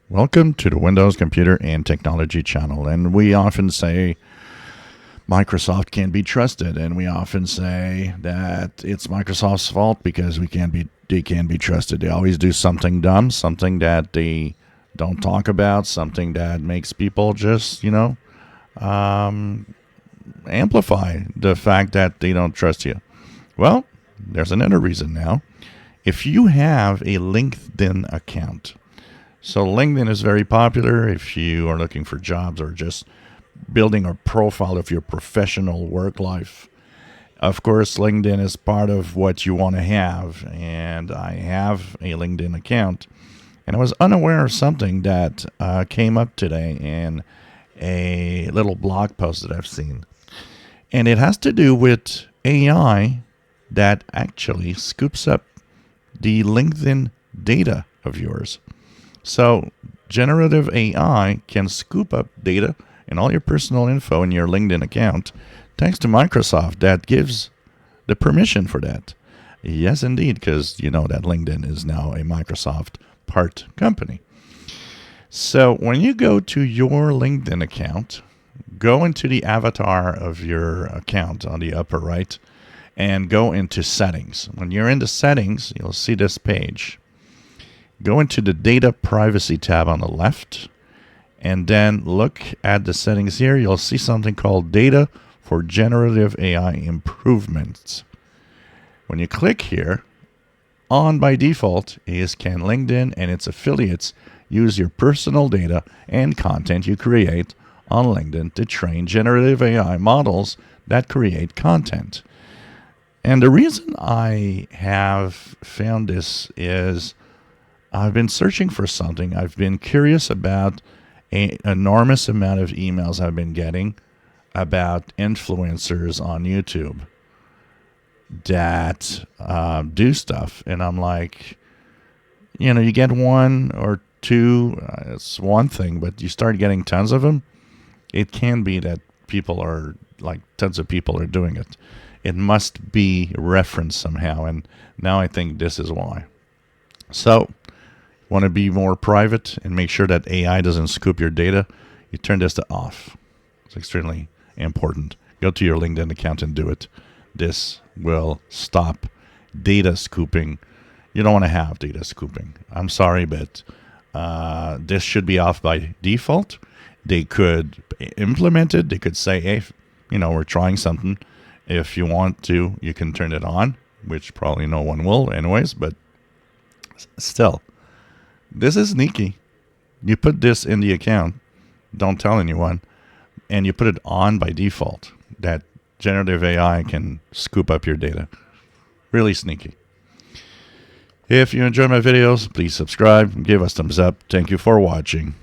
Welcome to the Windows Computer and Technology channel. And we often say Microsoft can't be trusted, and we often say that it's Microsoft's fault because they can't be trusted. They always do something dumb, something that they don't talk about, something that makes people just, amplify the fact that they don't trust you. Well, there's another reason now. If you have a LinkedIn account, so LinkedIn is very popular if you are looking for jobs or just building a profile of your professional work life. Of course, LinkedIn is part of what you want to have, and I have a LinkedIn account. And I was unaware of something that came up today in a little blog post that I've seen. And it has to do with AI that actually scoops up the LinkedIn data of yours. So generative AI can scoop up data and all your personal info in your LinkedIn account thanks to Microsoft that gives the permission for that. Yes, indeed, because you know that LinkedIn is now a Microsoft part company. So when you go to your LinkedIn account, go into the avatar of your account on the upper right and go into settings. When you're into settings, you'll see this page. Go into the Data Privacy tab on the left, and then look at the settings here. You'll see something called Data for Generative AI Improvements. When you click here, on by default is can LinkedIn and its affiliates use your personal data and content you create on LinkedIn to train generative AI models that create content. And the reason I have found this is I've been searching for something. I've been curious about an enormous amount of emails I've been getting about influencers on YouTube that do stuff. And I'm like, you get one or two, it's one thing, but you start getting tons of them. It can be that tons of people are doing it. It must be referenced somehow. And now I think this is why. So, want to be more private and make sure that AI doesn't scoop your data, you turn this to off. It's extremely important. Go to your LinkedIn account and do it. This will stop data scooping. You don't want to have data scooping. I'm sorry, but this should be off by default. They could implement it. They could say, hey, we're trying something. If you want to, you can turn it on, which probably no one will anyways, but still. This is sneaky. You put this in the account, don't tell anyone, and you put it on by default. That generative AI can scoop up your data. Really sneaky. If you enjoy my videos, please subscribe and give us thumbs up. Thank you for watching.